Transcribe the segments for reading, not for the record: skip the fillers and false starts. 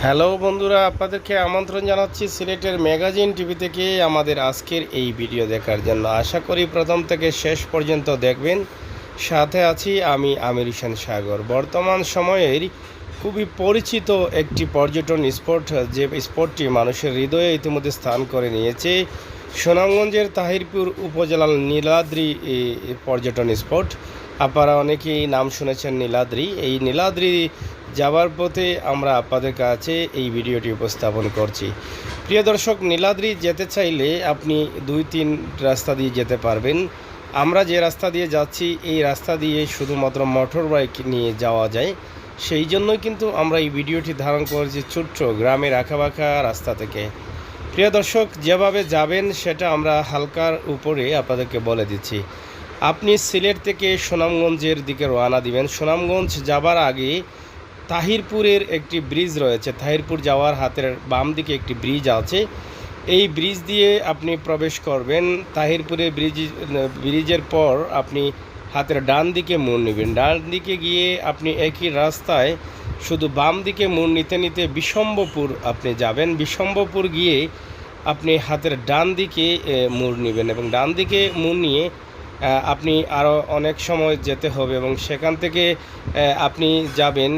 Hello বন্ধুরা, আপনাদেরকে আমন্ত্রণ জানাচ্ছি সিলেটের ম্যাগাজিন টিভি থেকে আমাদের আজকের এই ভিডিও দেখার জন্য। আশা করি প্রথম থেকে শেষ পর্যন্ত দেখবেন। সাথে আছি আমি আমির হোসেন সাগর। বর্তমান সময়ের খুবই পরিচিত একটি পর্যটন স্পট, যে স্পটটি মানুষের হৃদয়ে ইতিমধ্যে স্থান করে নিয়েছে, সুনামগঞ্জের তাহিরপুর উপজেলার নীলাদ্রি পর্যটন স্পট। আপনারা অনেকেই নাম শুনেছেন নীলাদ্রি। এই নীলাদ্রি যাওয়ার পথে আমরা আপনাদের কাছে এই ভিডিওটি উপস্থাপন করছি। প্রিয় দর্শক, নীলাদ্রি যেতে চাইলে আপনি 2-3 রাস্তা দিয়ে যেতে পারবেন। আমরা যে রাস্তা দিয়ে যাচ্ছি এই রাস্তা দিয়ে শুধুমাত্র মোটর বাইক নিয়ে যাওয়া যায়, সেই জন্যই কিন্তু আমরা এই ভিডিওটি ধারণ করেছি ছোট্ট গ্রামের আঁকাবাঁকা রাস্তা থেকে। প্রিয় দর্শক, যেভাবে যাবেন সেটা আমরা হালকার উপরে আপনাদেরকে বলে দিচ্ছি। আপনি সিলেট থেকে সুনামগঞ্জের দিকে রওনা দিবেন। সুনামগঞ্জ যাবার আগে তাহিরপুরের একটি ব্রিজ রয়েছে। তাহিরপুর যাওয়ার হাতের বাম দিকে একটি ব্রিজ আছে। এই ব্রিজ দিয়ে আপনি প্রবেশ করবেন। তাহিরপুরে ব্রিজের পর আপনি হাতের ডান দিকে মোড় নেবেন। ডান দিকে গিয়ে আপনি একই রাস্তায় শুধু বাম দিকে মোড় নিতে নিতে বিশম্বপুর আপনি যাবেন। বিশম্বপুর গিয়ে আপনি হাতের ডান দিকে মোড় নেবেন এবং ডান দিকে মোড় নিয়ে আপনি আরও অনেক সময় যেতে হবে এবং সেখান থেকে আপনি যাবেন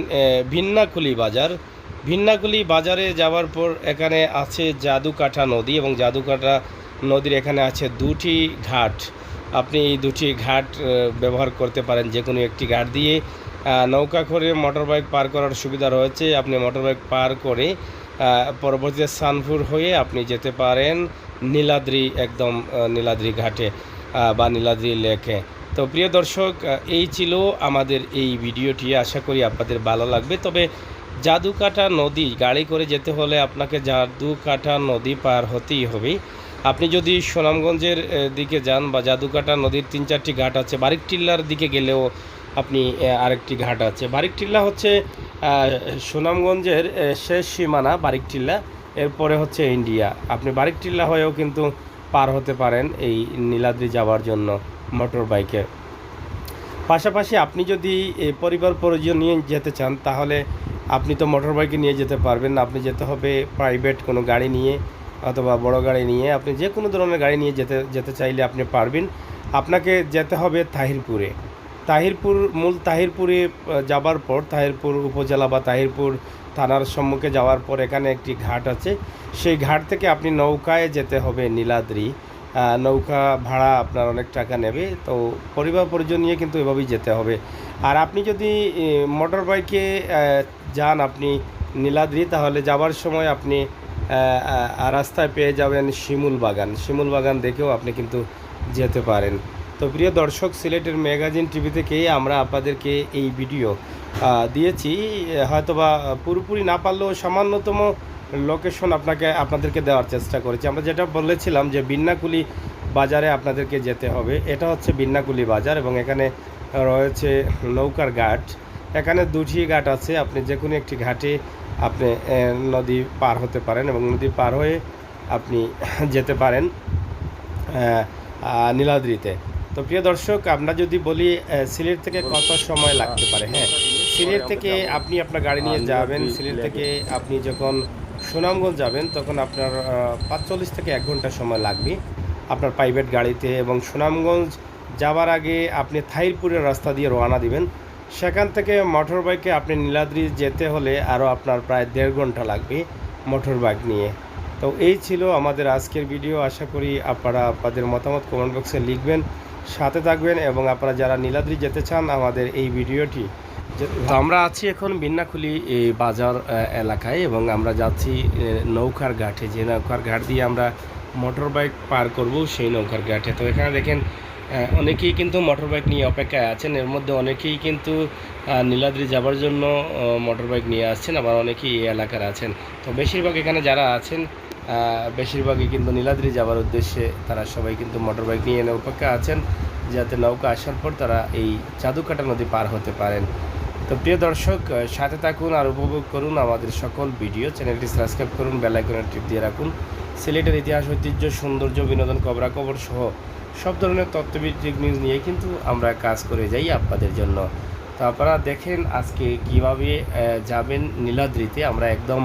ভিন্নাকুলি বাজার। ভিন্নাকুলি বাজারে যাওয়ার পর এখানে আছে জাদুকাঠা নদী এবং জাদুকাঠা নদীর এখানে আছে 2টি ঘাট। আপনি এই 2টি ঘাট ব্যবহার করতে পারেন। যে কোনো একটি ঘাট দিয়ে নৌকা করে মোটরবাইক পার করার সুবিধা রয়েছে। আপনি মোটরবাইক পার করে পরবর্তীতে সানপুর হয়ে আপনি যেতে পারেন নীলাদ্রি, একদম নীলাদ্রি ঘাটে বা নীলাদ্রি লেকে। তো প্রিয় দর্শক, এই ছিল আমাদের এই ভিডিওটি। আশা করি আপনাদের ভালো লাগবে। তবে জাদুকাঠা নদী গাড়ি করে যেতে হলে আপনাকে জাদুকাঠা নদী পার হতেই হবে। আপনি যদি সুনামগঞ্জের দিকে যান বা জাদুকাঠা নদীর 3-4টি ঘাট আছে। বারিকটিল্লার দিকে গেলেও আপনি আরেকটি ঘাট আছে। বারিকটিল্লা হচ্ছে সুনামগঞ্জের শেষ সীমানা বারিকটিল্লা, এরপরে হচ্ছে ইন্ডিয়া। আপনি বারিকটিল্লা হয়েও কিন্তু পার হতে পারেন এই নীলাদ্রি যাওয়ার জন্য মোটর বাইকে। পাশাপাশি আপনি যদি পরিবার পরিজন নিয়ে যেতে চান তাহলে আপনি তো মোটর বাইকে নিয়ে যেতে পারবেন না। আপনি যেতে হবে প্রাইভেট কোনো গাড়ি নিয়ে অথবা বড় গাড়ি নিয়ে। আপনি যে কোনো ধরনের গাড়ি নিয়ে যেতে চাইলে আপনি পারবেন। আপনাকে যেতে হবে তাহিরপুরে। মূল তাহিরপুরে যাবার পর তাহিরপুর উপজেলা বা তাহিরপুর থানার সম্মুখে যাওয়ার পর এখানে একটি ঘাট আছে। সেই ঘাট থেকে আপনি নৌকায় যেতে হবে নীলাদ্রি। নৌকা ভাড়া আপনার অনেক টাকা নেবে। তো পরিবার পরিজন নিয়ে কিন্তু এভাবেই যেতে হবে। আর আপনি যদি মোটর বাইকে যান আপনি নীলাদ্রি, তাহলে যাওয়ার সময় আপনি রাস্তায় পেয়ে যাবেন শিমুল বাগান দেখেও আপনি কিন্তু যেতে পারেন। তো প্রিয় দর্শক, সিলেটের ম্যাগাজিন টিভি থেকে আমরা আপনাদেরকে এই ভিডিও দিয়েছি। হয়তোবা পুরোপুরি না পারলেও সামান্যতম লোকেশন আপনাদেরকে দেওয়ার চেষ্টা করেছি। আমরা যেটা বলেছিলাম যে বিন্নাকুলি বাজারে আপনাদেরকে যেতে হবে। এটা হচ্ছে বিন্নাকুলি বাজার এবং এখানে রয়েছে নৌকার ঘাট। এখানে 2টি ঘাট আছে। আপনি যে কোনো একটি ঘাটে আপনি নদী পার হতে পারেন এবং নদী পার হয়ে আপনি যেতে পারেন নীলাদ্রিতে। তো প্রিয় দর্শক, আমরা যদি বলি সিলেট থেকে কত সময় লাগতে পারে। হ্যাঁ, সিলেট থেকে আপনি আপনার গাড়ি নিয়ে যাবেন। সিলেট থেকে আপনি যখন সুনামগঞ্জ যাবেন তখন আপনার 45 থেকে 1 ঘন্টা সময় লাগবে আপনার প্রাইভেট গাড়িতে। এবং সুনামগঞ্জ যাওয়ার আগে আপনি তাহিরপুরের রাস্তা দিয়ে রওনা দিবেন। সেখান থেকে মোটর বাইকে আপনি নীলাদ্রি যেতে হলে আরও আপনার প্রায় 1.5 ঘন্টা লাগবে মোটর বাইক নিয়ে। তো এই ছিল আমাদের আজকের ভিডিও। আশা করি আপনারা আপনাদের মতামত কমেন্ট বক্সে লিখবেন, সাথে থাকবেন এবং আপনারা যারা নীলাদ্রি যেতে চান আমাদের এই ভিডিওটি। আমরা আছি এখন বিন্নাকুলি বাজার এলাকায় এবং আমরা যাচ্ছি নৌকার ঘাটে। যে নৌকার ঘাট দিয়ে আমরা মোটর বাইক পার করব সেই নৌকার ঘাটে। তো এখানে দেখেন অনেকেই কিন্তু মোটর বাইক নিয়ে অপেক্ষায় আছেন। এর মধ্যে অনেকেই কিন্তু নীলাদ্রি যাবার জন্য মোটর বাইক নিয়ে আসছেন, আবার অনেকেই এই এলাকার আছেন। তো বেশিরভাগ এখানে যারা আছেন বেশিরভাগই কিন্তু নীলাদ্রি যাওয়ার উদ্দেশ্যে তারা সবাই কিন্তু মোটর বাইক নিয়ে এনে অপেক্ষা আছেন, যাতে নৌকা আসার পর তারা এই জাদুকাঠা নদী পার হতে পারেন। তো প্রিয় দর্শক, সাথে থাকুন আর উপভোগ করুন আমাদের সকল ভিডিও। চ্যানেলটি সাবস্ক্রাইব করুন, বেল আইকনের টিপ দিয়ে রাখুন। সিলেটের ইতিহাস, ঐতিহ্য, সৌন্দর্য, বিনোদন, খবরাখবর সহ সব ধরনের তথ্যভিত্তিক নিউজ নিয়ে কিন্তু আমরা কাজ করে যাই আপনাদের জন্য। তো আপনারা দেখেন আজকে কীভাবে যাবেন নীলাদ্রিতে। আমরা একদম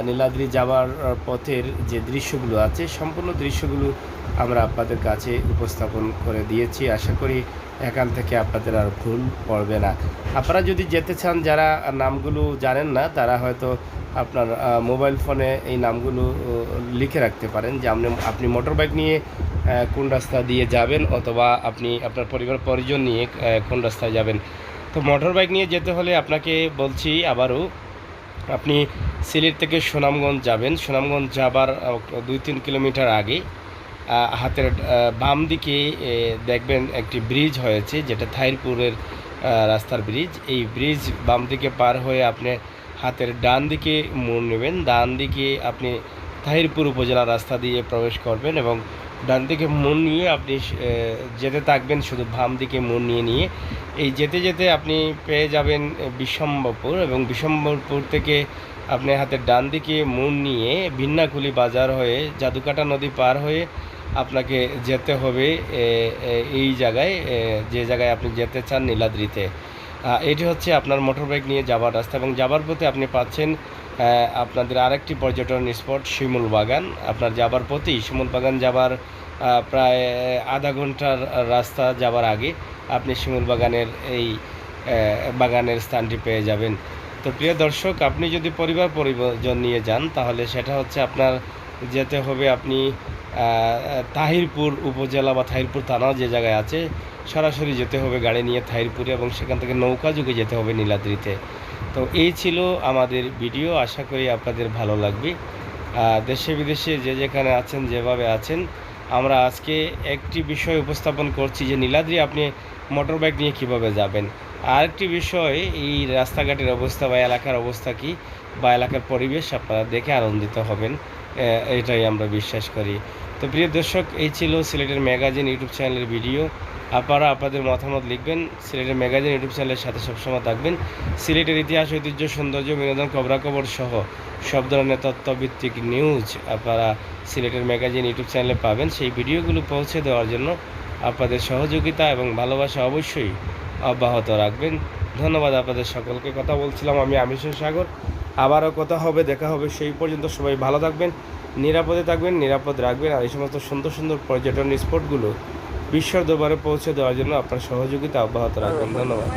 নীলাদ্রি যাওয়ার পথের যে দৃশ্যগুলো আছে সম্পূর্ণ দৃশ্যগুলো আমরা আপনাদের কাছে উপস্থাপন করে দিয়েছি। আশা করি এখান থেকে আপনাদের আর ভুল পড়বে না। আপনারা যদি যেতে চান, যারা নামগুলো জানেন না তারা হয়তো আপনার মোবাইল ফোনে এই নামগুলো লিখে রাখতে পারেন যে আপনি মোটর বাইক নিয়ে কোন রাস্তা দিয়ে যাবেন, অথবা আপনি আপনার পরিবার পরিজন নিয়ে কোন রাস্তায় যাবেন। তো মোটর বাইক নিয়ে যেতে হলে আপনাকে বলছি আবারও, আপনি সিলেট থেকে সুনামগঞ্জ যাবেন। সুনামগঞ্জ যাবার 2-3 কিলোমিটার আগে হাতের বাম দিকে দেখবেন একটি ব্রিজ হয়েছে, যেটা থাইরপুরের রাস্তার ব্রিজ। এই ব্রিজ বাম দিকে পার হয়ে আপনি হাতের ডান দিকে মোড় নেবেন। ডান দিকে আপনি তাহিরপুর উপজেলা রাস্তা দিয়ে প্রবেশ করবেন এবং ডান দিকে মোড় নিয়ে আপনি যেতে থাকবেন, শুধু বাম দিকে মোড় নিয়ে নিয়ে এই যেতে যেতে আপনি পেয়ে যাবেন বিশ্বম্ভরপুর, এবং বিশ্বম্ভরপুর থেকে আপনি হাতের ডান দিকে মোড় নিয়ে ভিন্নাকুলি বাজার হয়ে জাদুকাটা নদী পার হয়ে আপনাকে যেতে হবে এই জায়গায়, যে জায়গায় আপনি যেতে চান নীলাদ্রিতে। এটি হচ্ছে আপনার মোটরবাইক নিয়ে যাওয়ার রাস্তা, এবং যাবার পথে আপনি পাচ্ছেন আপনাদের আরেকটি পর্যটন স্পট শিমুল বাগান। আপনার যাবার পথেই শিমুল বাগান যাবার প্রায় আধা ঘন্টার রাস্তা যাবার আগে আপনি শিমুল বাগানের এই বাগানের স্থানটি পেয়ে যাবেন। তো প্রিয় দর্শক, আপনি যদি পরিবার পরিজন নিয়ে যান তাহলে সেটা হচ্ছে আপনার যেতে হবে, আপনি তাহিরপুর উপজেলা বা তাহিরপুর থানাও যে জায়গায় আছে সরাসরি যেতে হবে গাড়ি নিয়ে তাহিরপুরে, এবং সেখান থেকে নৌকা যুগে যেতে হবে নীলাদ্রিতে। তো এই ছিল আমাদের ভিডিও, আশা করি আপনাদের ভালো লাগবে। দেশে বিদেশে যে যেখানে আছেন, যেভাবে আছেন, আমরা আজকে একটি বিষয় উপস্থাপন করছি যে নীলাদ্রি আপনি মোটর বাইক নিয়ে কীভাবে যাবেন। আরেকটি বিষয়, এই রাস্তাঘাটের অবস্থা বা এলাকার অবস্থা কী বা এলাকার পরিবেশ আপনারা দেখে আনন্দিত হবেন, এটাই আমরা বিশ্বাস করি। তো প্রিয় দর্শক, এই ছিল সিলেটের ম্যাগাজিন ইউটিউব চ্যানেলের ভিডিও। আপনারা আপনাদের মতামত লিখবেন, সিলেটের ম্যাগাজিন ইউটিউব চ্যানেলের সাথে সবসময় থাকবেন। সিলেটের ইতিহাস, ঐতিহ্য, সৌন্দর্য, বিনোদন, খবরাখবর সহ সব ধরনের তথ্যভিত্তিক নিউজ আপনারা সিলেটের ম্যাগাজিন ইউটিউব চ্যানেলে পাবেন। সেই ভিডিওগুলো পৌঁছে দেওয়ার জন্য আপনাদের সহযোগিতা এবং ভালোবাসা অবশ্যই অব্যাহত রাখবেন। ধন্যবাদ আপনাদের সকলকে। কথা বলছিলাম আমি আমির সাগর। আবারও কথা হবে, দেখা হবে। সেই পর্যন্ত সবাই ভালো থাকবেন, নিরাপদে থাকবেন, নিরাপদ রাখবেন। আর এই সমস্ত সুন্দর সুন্দর পর্যটন স্পটগুলো বিশ্ব দরবারে পৌঁছে দেওয়ার জন্য আপনার সহযোগিতা অব্যাহত রাখবেন। ধন্যবাদ।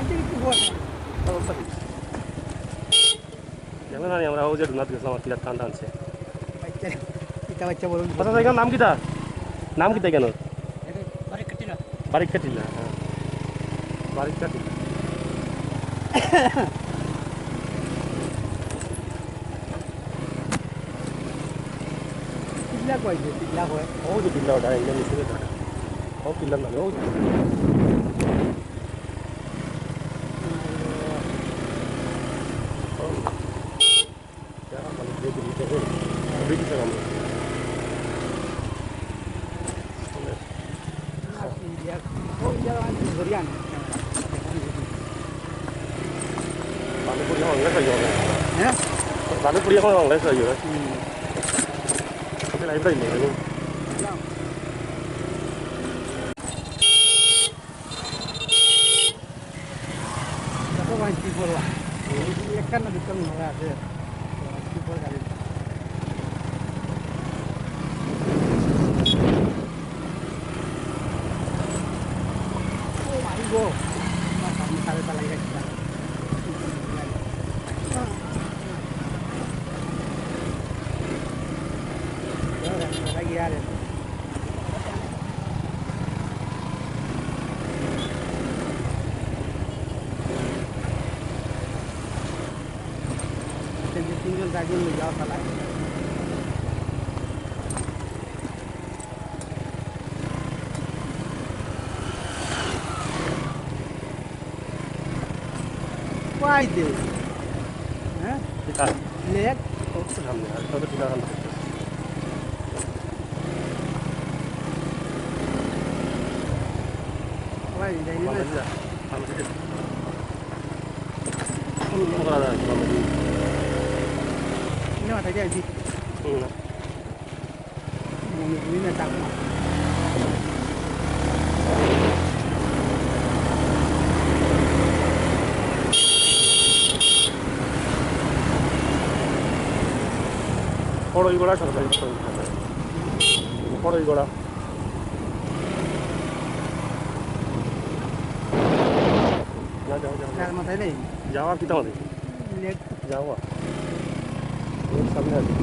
নাম কি তার নাম কি কেন বারিক কাটিলা? হ্যাঁ, বারিক কাটিলা। পিল্লা ওটা ও পিল্লার নামে ও Punya orang lain saja. Tapi lain lain ni. Apa wanci bola? Ini kan ada kan orang ada. Wanci bola kali. Oh my god. Masa misalnya tak lagi kita. Tinggal daging lu jauh salah. Why this? Hah? Kita lihat. Oh, sudah ni. Ada tindakan. Why ini ni? Kamu sedih. Kamu berada di mana? Ini ada dia di. Ini nak tak nak. পড়ইগড়া সরকারি পড়ইগড়া না যাও যাও মাথায় নেই যাওয়া কি তোমাদের যাওয়া সামনে আছে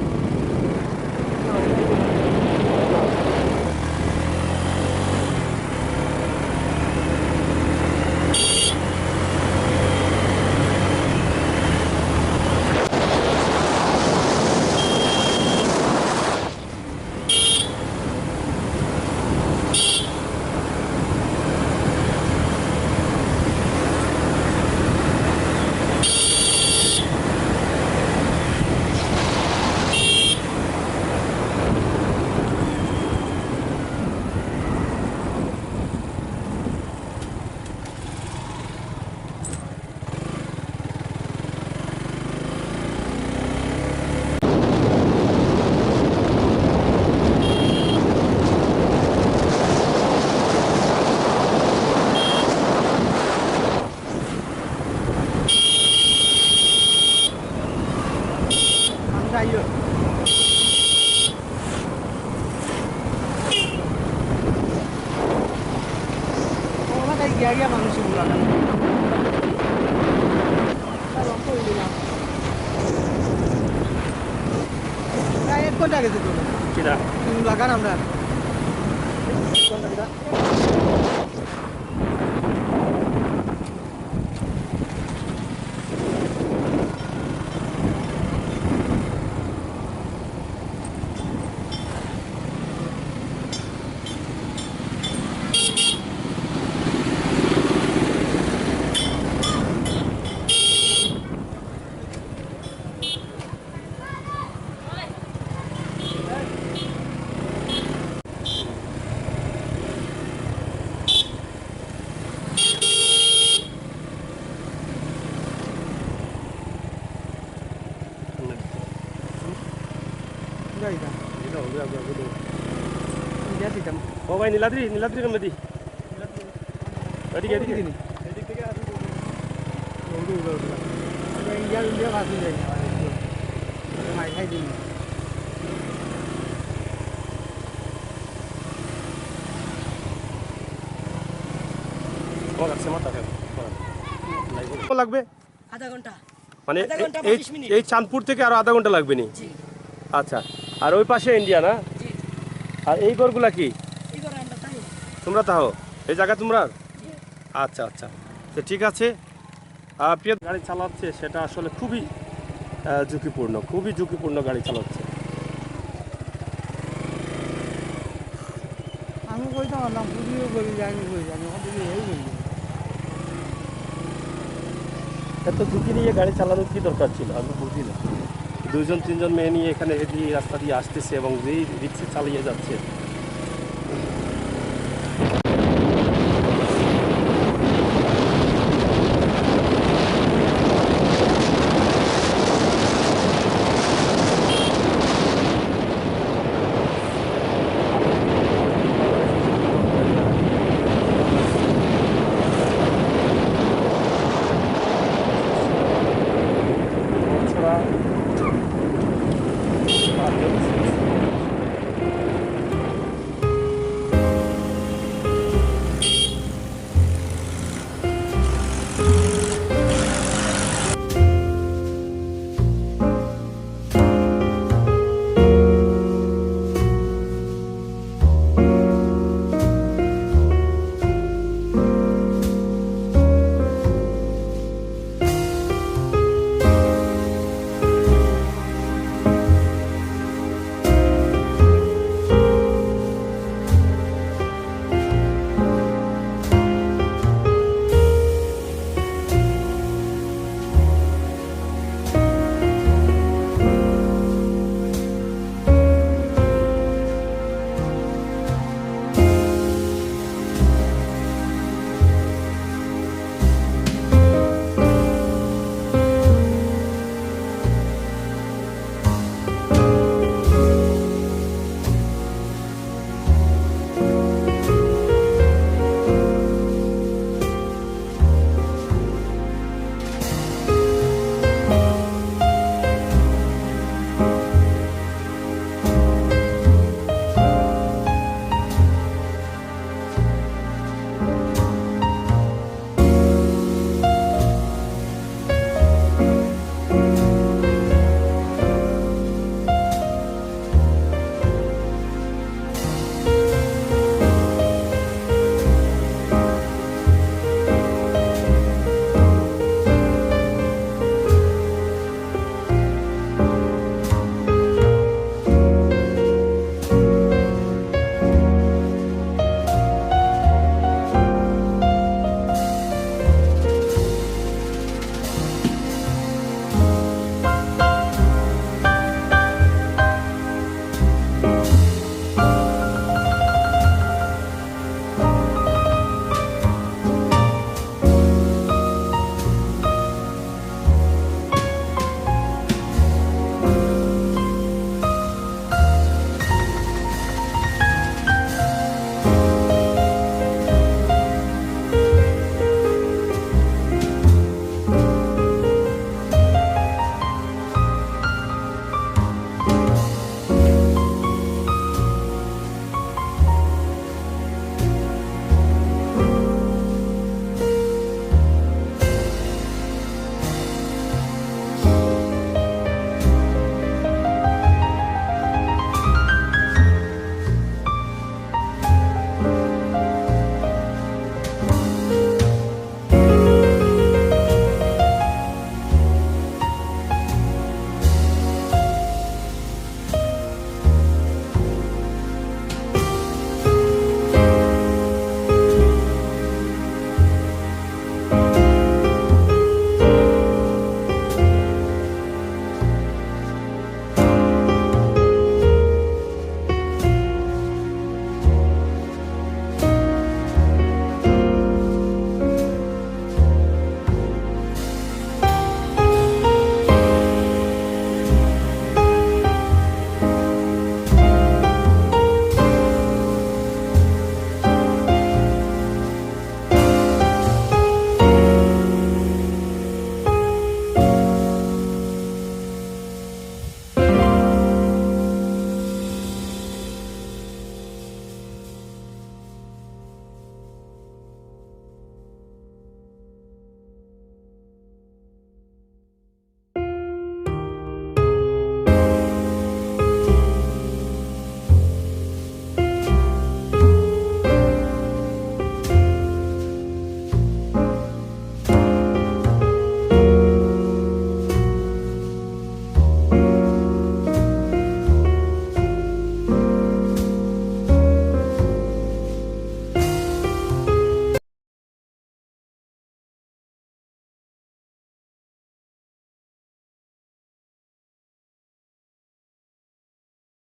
ayo orang kayak gaya manusia bulan kayak kota gitu tuh tidak belakang আমরা Oh, ini Niladri kan berarti. Tadi dia ini. Dia masih jadi. Mai khai din. Oh, লাগছে মাথা কেন? লাগবে আধা ঘন্টা মানে এই চাঁদপুর থেকে আরো আধা ঘন্টা লাগবে নি জি আচ্ছা আর ওই পাশে ইন্ডিয়া না জি আর এই ঘরগুলা কি এই ঘরে আমরা তাই তোমরা তাও এই জায়গা তোমরা আচ্ছা আচ্ছা তো ঠিক আছে প্রিয় গাড়ি চালাচ্ছে সেটা আসলে খুবই ঝুঁকিপূর্ণ গাড়ি চালাচ্ছে আমি কইতাম না বুঝিও বলি আমি কই জানি ওদের এই বলি এত ঝুঁকি নিয়ে গাড়ি চালানোর কি দরকার ছিল আমি বুঝি না দুইজন তিনজন মেয়ে নিয়ে এখানে রাস্তা দিয়ে আসতেছে এবং যেই রিক্সা চালিয়ে যাচ্ছে